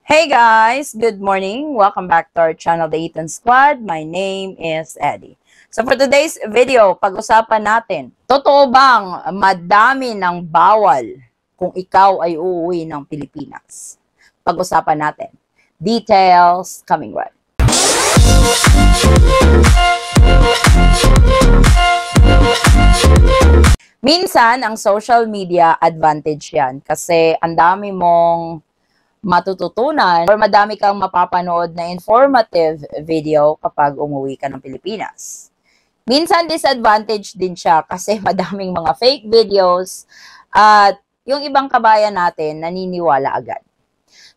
Hey guys! Good morning! Welcome back to our channel, The Ethan Squad. My name is Eddie. So for today's video, pag-usapan natin, totoo bang madami ng bawal kung ikaw ay uuwi ng Pilipinas? Pag-usapan natin. Details coming right. Minsan, ang social media advantage yan kasi ang dami mong matututunan or madami kang mapapanood na informative video kapag umuwi ka ng Pilipinas. Minsan disadvantage din siya kasi madaming mga fake videos at yung ibang kabayan natin naniniwala agad.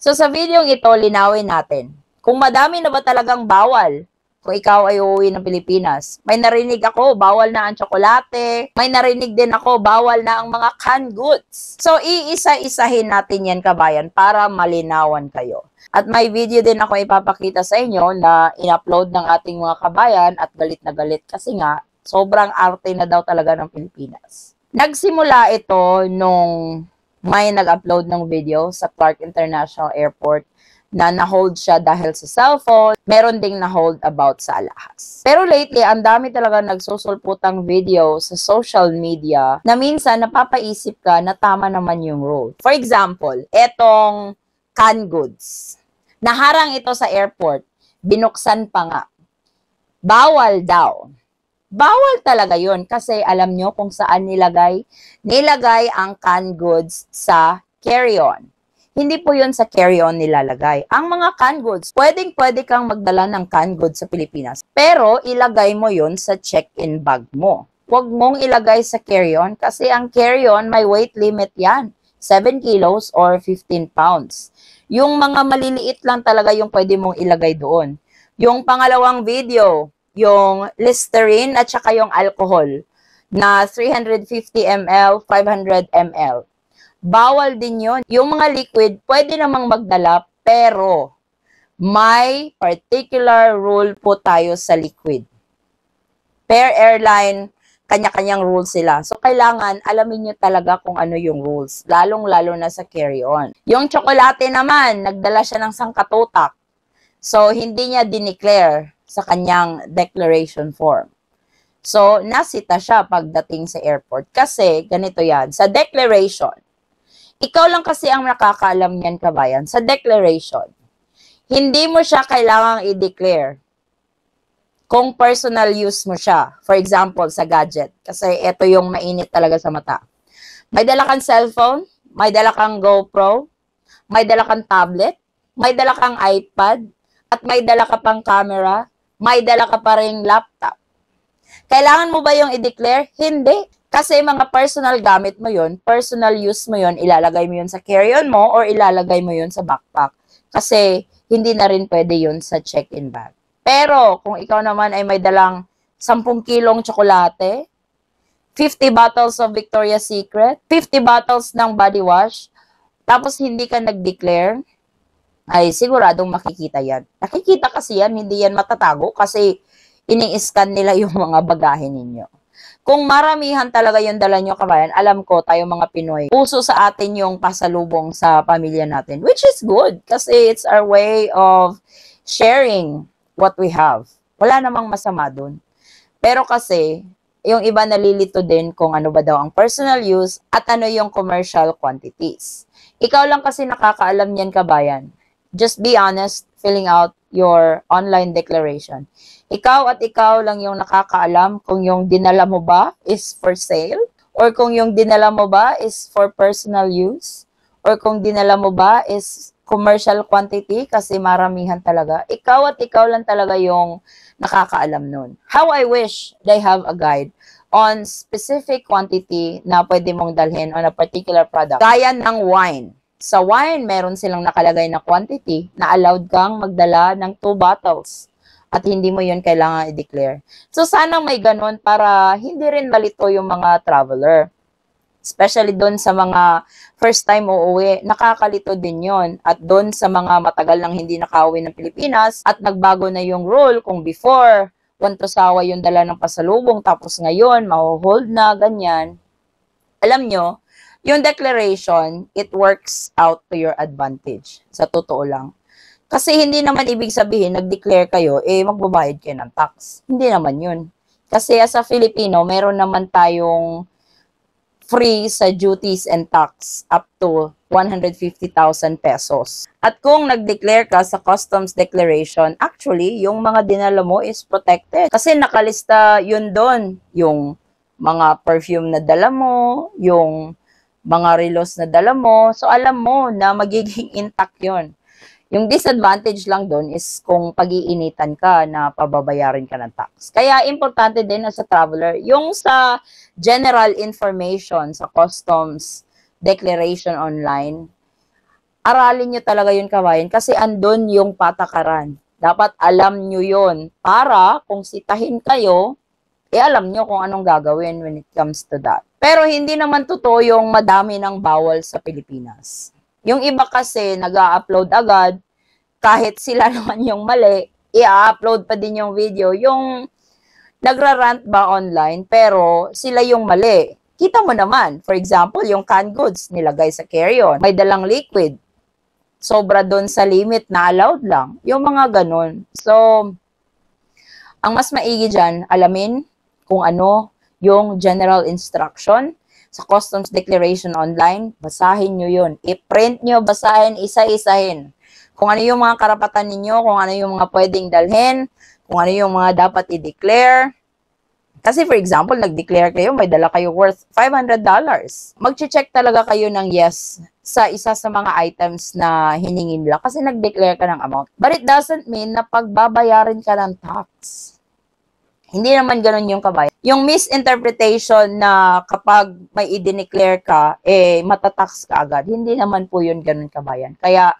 So sa video ito, linawin natin kung madami na ba talagang bawal kung ikaw ay uuwi ng Pilipinas. May narinig ako, bawal na ang tsokolate. May narinig din ako, bawal na ang mga canned goods. So, iisa-isahin natin yan, kabayan, para malinawan kayo. At may video din ako ipapakita sa inyo na in-upload ng ating mga kabayan at galit na galit kasi nga, sobrang arte na daw talaga ng Pilipinas. Nagsimula ito nung may nag-upload ng video sa Clark International Airport na na-hold siya dahil sa cellphone, meron ding na-hold about sa alahas. Pero lately, ang dami talaga nagsusulputang video sa social media na minsan napapaisip ka na tama naman yung rule. For example, etong canned goods. Naharang ito sa airport, binuksan pa nga. Bawal daw. Bawal talaga yun kasi alam nyo kung saan nilagay? Nilagay ang canned goods sa carry-on. Hindi po yun sa carry-on nilalagay. Ang mga canned goods, pwede kang magdala ng canned goods sa Pilipinas. Pero ilagay mo yun sa check-in bag mo. Huwag mong ilagay sa carry-on kasi ang carry-on may weight limit yan. 7 kilos or 15 pounds. Yung mga maliliit lang talaga yung pwede mong ilagay doon. Yung pangalawang video, yung Listerine at saka yung alcohol na 350 ml, 500 ml. Bawal din yun. Yung mga liquid, pwede namang magdala, pero may particular rule po tayo sa liquid. Per airline, kanya-kanyang rules sila. So, kailangan alamin nyo talaga kung ano yung rules, lalong-lalo na sa carry-on. Yung tsokolate naman, nagdala siya ng sangkatutak. So, hindi niya dineclare sa kanyang declaration form. So, nasita siya pagdating sa airport. Kasi, ganito yan, sa declaration, ikaw lang kasi ang nakakaalam niyan, kabayan. Sa declaration, hindi mo siya kailangang i-declare kung personal use mo siya. For example, sa gadget. Kasi ito yung mainit talaga sa mata. May dala kang cellphone, may dala kang GoPro, may dala kang tablet, may dala kang iPad, at may dala ka pang camera, may dala ka pa ring laptop. Kailangan mo ba yung i-declare? Hindi. Kasi mga personal gamit mo yun, personal use mo yun, ilalagay mo yun sa carry-on mo or ilalagay mo yun sa backpack. Kasi hindi na rin pwede yun sa check-in bag. Pero kung ikaw naman ay may dalang 10 kilong tsokolate, 50 bottles of Victoria's Secret, 50 bottles ng body wash, tapos hindi ka nag-declare, ay siguradong makikita yan. Nakikita kasi yan, hindi yan matatago kasi ini-scan nila yung mga bagahe ninyo. Kung maramihan talaga yung dala nyo, kabayan, alam ko, tayo mga Pinoy, uso sa atin yung pasalubong sa pamilya natin, which is good kasi it's our way of sharing what we have. Wala namang masama dun. Pero kasi, yung iba nalilito din kung ano ba daw ang personal use at ano yung commercial quantities. Ikaw lang kasi nakakaalam niyan, kabayan. Just be honest, filling out your online declaration. Ikaw at ikaw lang yung nakakaalam kung yung dinala mo ba is for sale, or kung yung dinala mo ba is for personal use, or kung dinala mo ba is commercial quantity kasi maramihan talaga. Ikaw at ikaw lang talaga yung nakakaalam nun. How I wish they have a guide on specific quantity na pwede mong dalhin on a particular product. Gaya ng wine. Sa wine, meron silang nakalagay na quantity na allowed kang magdala ng 2 bottles. At hindi mo yun kailangan i-declare. So, sana may ganun para hindi rin malito yung mga traveler. Especially doon sa mga first time uuwi, nakakalito din yon. At doon sa mga matagal nang hindi nakauwi ng Pilipinas at nagbago na yung rule kung before, 1 to sawa yung dala ng pasalubong, tapos ngayon, maho-hold na, ganyan. Alam nyo, yung declaration, it works out to your advantage. Sa totoo lang. Kasi hindi naman ibig sabihin, nag-declare kayo, magbabayad kayo ng tax. Hindi naman yun. Kasi as a Filipino, meron naman tayong free sa duties and tax up to 150,000 pesos. At kung nag-declare ka sa customs declaration, actually, yung mga dinala mo is protected. Kasi nakalista yun doon. Yung mga perfume na dala mo, yung mga relos na dala mo. So, alam mo na magiging intact yun. Yung disadvantage lang doon is kung pag-iinitan ka na pababayarin ka ng tax. Kaya importante din as a traveler, yung sa general information sa customs declaration online, aralin nyo talaga yun, kabayan, kasi andun yung patakaran. Dapat alam nyo yun para kung sitahin kayo, alam nyo kung anong gagawin when it comes to that. Pero hindi naman totoo yung madami ng bawal sa Pilipinas. Yung iba kasi nag-upload agad, kahit sila naman yung mali, i-upload pa din yung video. Yung nagra-rant ba online, pero sila yung mali. Kita mo naman, for example, yung canned goods nilagay sa carry-on. May dalang liquid. Sobra doon sa limit na allowed lang. Yung mga ganun. So, ang mas maigi dyan, alamin kung ano yung general instruction sa Customs Declaration Online, basahin nyo yun. I-print nyo, basahin, isa-isahin. Kung ano yung mga karapatan ninyo, kung ano yung mga pwedeng dalhin, kung ano yung mga dapat i-declare. Kasi for example, nag-declare kayo, may dala kayo worth $500. Mag-check talaga kayo ng yes sa isa sa mga items na hiningin nila kasi nag-declare ka ng amount. But it doesn't mean na pagbabayarin ka ng tax. Hindi naman ganun yung kabayan. Yung misinterpretation na kapag may i-declare ka, matatax ka agad. Hindi naman po yun ganun, kabayan. Kaya,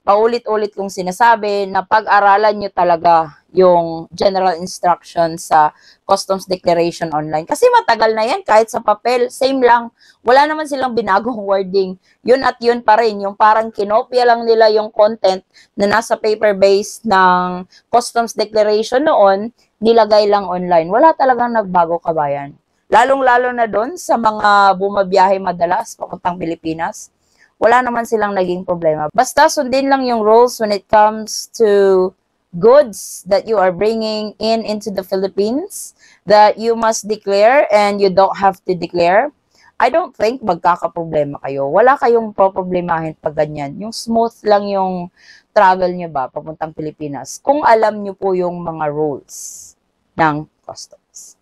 paulit-ulit kong sinasabi na pag-aralan nyo talaga yung general instructions sa Customs Declaration Online. Kasi matagal na yan, kahit sa papel, same lang. Wala naman silang binagong wording. Yun at yun pa rin. Yung parang kinopya lang nila yung content na nasa paper base ng Customs Declaration noon, nilagay lang online. Wala talagang nagbago, kabayan. Lalong-lalo na doon sa mga bumabiyahe madalas papuntang Pilipinas, wala naman silang naging problema. Basta sundin lang yung rules when it comes to goods that you are bringing into the Philippines that you must declare and you don't have to declare. I don't think magkakaproblema kayo. Wala kayong poproblemahin pag ganyan. Yung smooth lang yung travel nyo ba papuntang Pilipinas kung alam nyo po yung mga rules ng customs.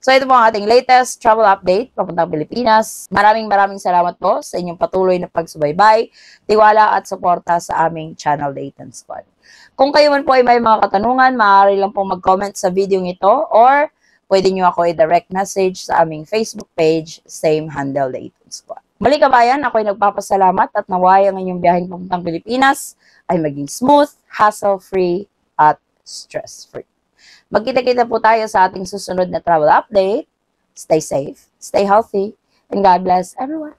So ito po ang ating latest travel update papuntang Pilipinas. Maraming salamat po sa inyong patuloy na pagsubaybay, tiwala at suporta sa aming channel Dayton Squad. Kung kayo man po ay may mga katanungan, maaari lang po mag-comment sa video ito or pwede nyo ako i-direct message sa aming Facebook page, same handle Dayton Squad. Muli, kabayan, ako ay nagpapasalamat at naway ang inyong biyaheng papuntang Pilipinas ay maging smooth, hassle-free at stress-free. Magkita-kita po tayo sa ating susunod na travel update. Stay safe, stay healthy, and God bless everyone.